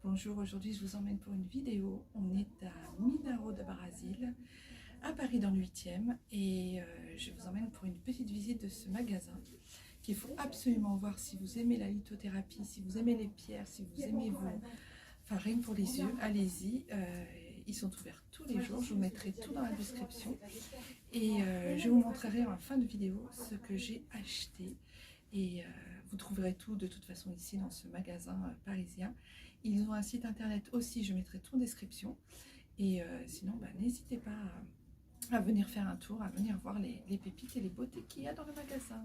Bonjour, aujourd'hui je vous emmène pour une vidéo. On est à Minaro de Brasil, à Paris dans le 8e, et je vous emmène pour une petite visite de ce magasin qu'il faut absolument voir si vous aimez la lithothérapie, si vous aimez les pierres, si vous aimez enfin rien que pour les yeux, allez-y. Ils sont ouverts tous les jours, je vous mettrai tout dans la description et je vous montrerai en fin de vidéo ce que j'ai acheté et vous trouverez tout de toute façon ici dans ce magasin parisien. Ils ont un site internet aussi, je mettrai tout en description et sinon n'hésitez pas à venir faire un tour, à venir voir les pépites et les beautés qu'il y a dans le magasin.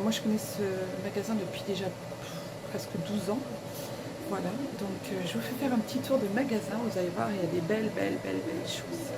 Moi je connais ce magasin depuis déjà presque 12 ans. Voilà, donc je vous fais faire un petit tour de magasin, vous allez voir, il y a des belles choses.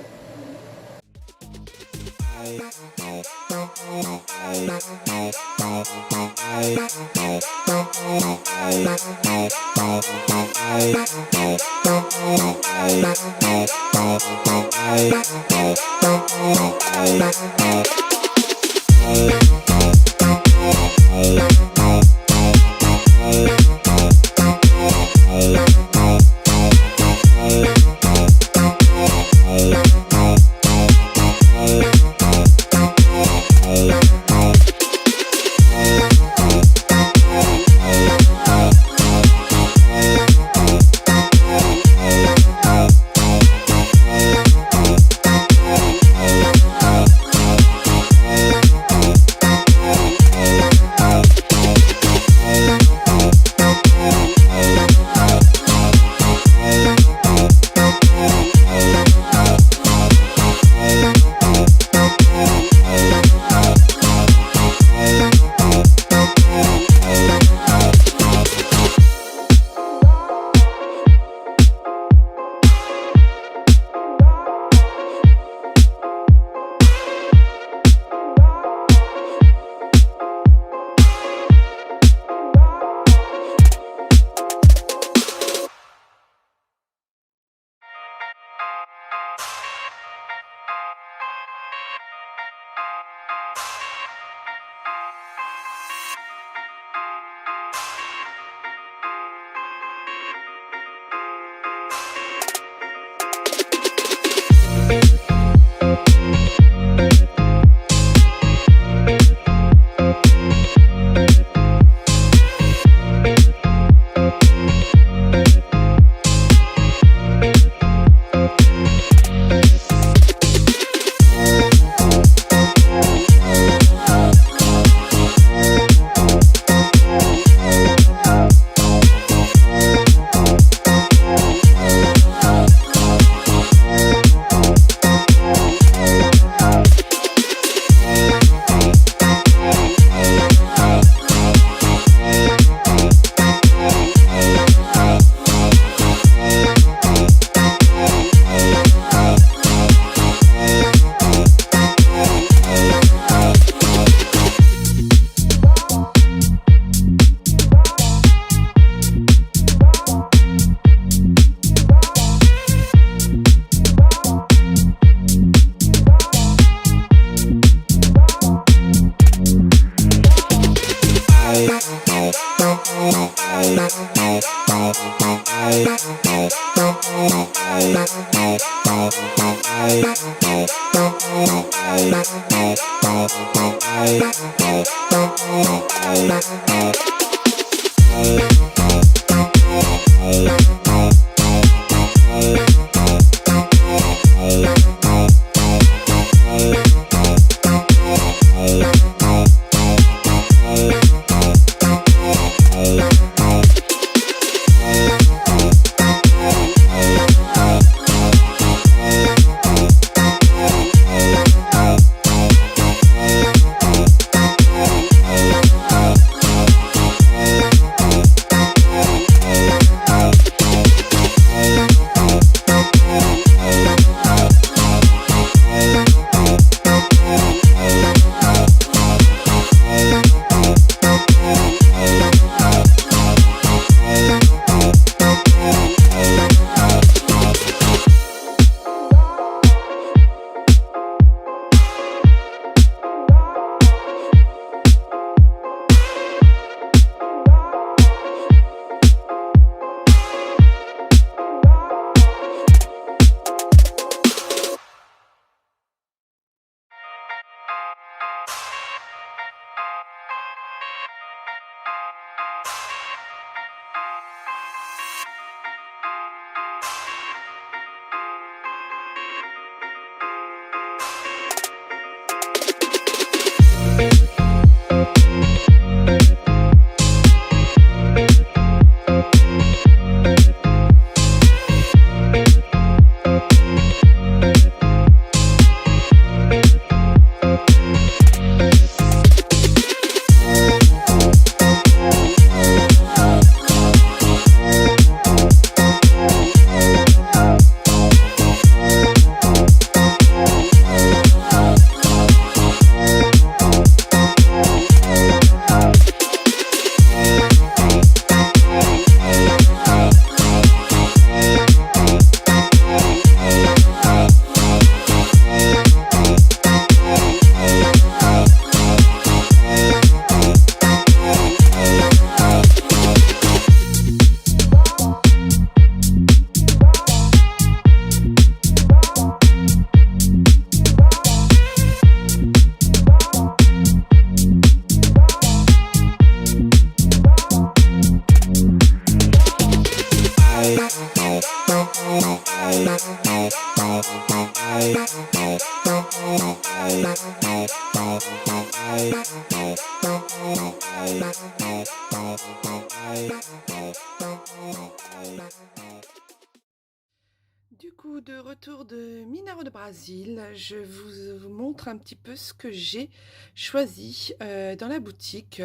Du coup, de retour de Mineiro de Brésil, je vous montre un petit peu ce que j'ai choisi dans la boutique.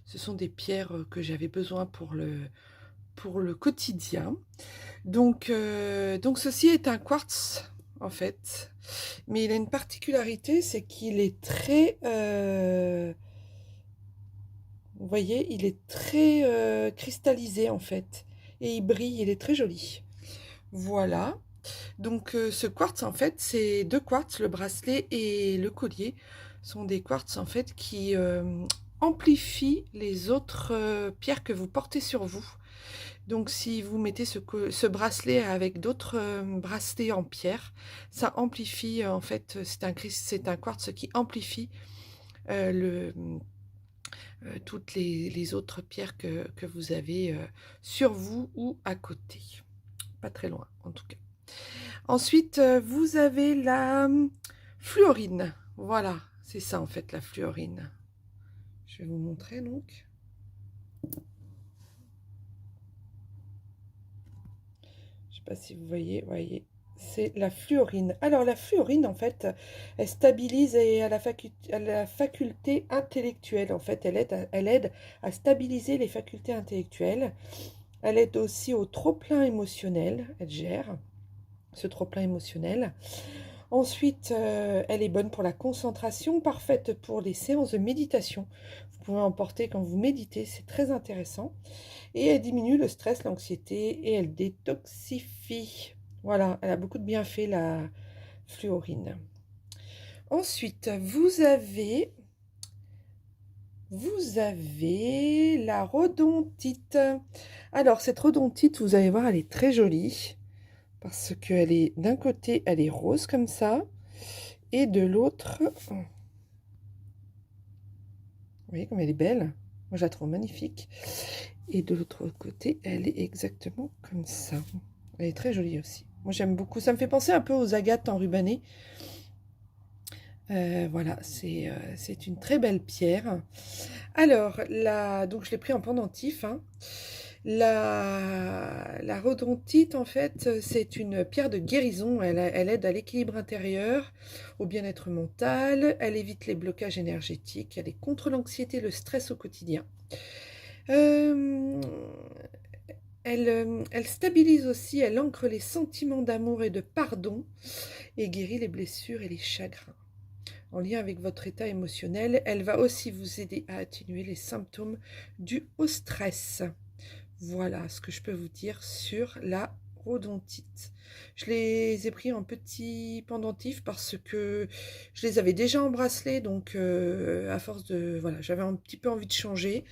Ce sont des pierres que j'avais besoin pour le quotidien. Donc ceci est un quartz en fait, mais il a une particularité, c'est qu'il est très, vous voyez, il est très cristallisé en fait, et il brille, il est très joli. Voilà. Donc ce quartz en fait, c'est deux quartz, le bracelet et le collier sont des quartz en fait qui amplifient les autres pierres que vous portez sur vous. Donc si vous mettez ce bracelet avec d'autres bracelets en pierre, ça amplifie en fait, c'est un quartz qui amplifie toutes les autres pierres que vous avez sur vous ou à côté. Pas très loin en tout cas. Ensuite, vous avez la fluorine. Voilà, c'est ça en fait la fluorine. Je vais vous montrer donc. Je ne sais pas si vous voyez, c'est la fluorine. Alors la fluorine en fait, elle stabilise et à la faculté intellectuelle. En fait, elle aide à stabiliser les facultés intellectuelles. Elle aide aussi au trop-plein émotionnel. Elle gère ce trop-plein émotionnel. Ensuite, elle est bonne pour la concentration, parfaite pour les séances de méditation. Vous pouvez en porter quand vous méditez, c'est très intéressant. Et elle diminue le stress, l'anxiété et elle détoxifie. Voilà, elle a beaucoup de bienfaits, la fluorine. Ensuite, vous avez la rhodontite. Alors, cette rhodontite, vous allez voir, elle est très jolie. parce qu'elle est d'un côté, elle est rose comme ça, et de l'autre, vous voyez comme elle est belle. Moi, je la trouve magnifique. Et de l'autre côté, elle est exactement comme ça. Elle est très jolie aussi. Moi, j'aime beaucoup. Ça me fait penser un peu aux agates enrubannées. Voilà, c'est une très belle pierre. Alors, donc je l'ai pris en pendentif, hein. La rhodontite, en fait, c'est une pierre de guérison. Elle aide à l'équilibre intérieur, au bien-être mental. Elle évite les blocages énergétiques. Elle est contre l'anxiété et le stress au quotidien. Euh, elle stabilise aussi, elle ancre les sentiments d'amour et de pardon et guérit les blessures et les chagrins. En lien avec votre état émotionnel, elle va aussi vous aider à atténuer les symptômes dus au stress. Voilà ce que je peux vous dire sur la rhodontite. Je les ai pris en petits pendentifs parce que je les avais déjà en bracelet, donc à force de... Voilà, j'avais un petit peu envie de changer.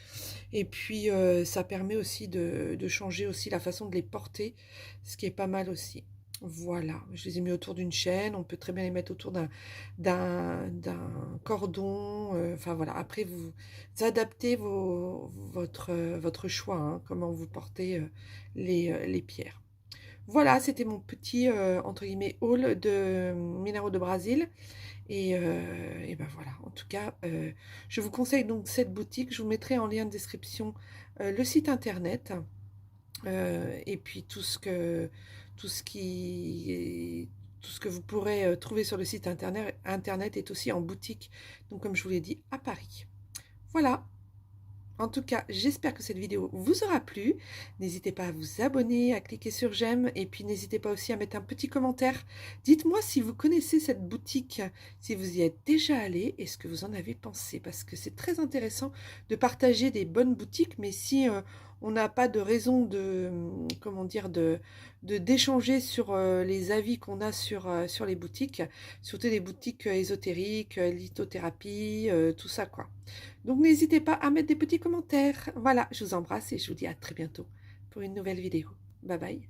Et puis ça permet aussi de changer aussi la façon de les porter, ce qui est pas mal aussi. Voilà, je les ai mis autour d'une chaîne, on peut très bien les mettre autour d'un cordon, enfin voilà, après vous adaptez votre choix, hein, comment vous portez les pierres. Voilà, c'était mon petit, entre guillemets, haul de minéraux de Brésil. Et ben voilà, en tout cas, je vous conseille donc cette boutique. Je vous mettrai en lien de description le site internet et puis tout ce qui, tout ce que vous pourrez trouver sur le site internet est aussi en boutique, donc comme je vous l'ai dit, à Paris. Voilà. En tout cas, j'espère que cette vidéo vous aura plu. N'hésitez pas à vous abonner, à cliquer sur j'aime et puis n'hésitez pas aussi à mettre un petit commentaire. Dites-moi si vous connaissez cette boutique, si vous y êtes déjà allé et ce que vous en avez pensé parce que c'est très intéressant de partager des bonnes boutiques, mais si on n'a pas de raison de, comment dire, d'échanger sur les avis qu'on a sur les boutiques, surtout les boutiques ésotériques, lithothérapie, tout ça quoi. Donc n'hésitez pas à mettre des petits commentaires. Voilà, je vous embrasse et je vous dis à très bientôt pour une nouvelle vidéo. Bye bye.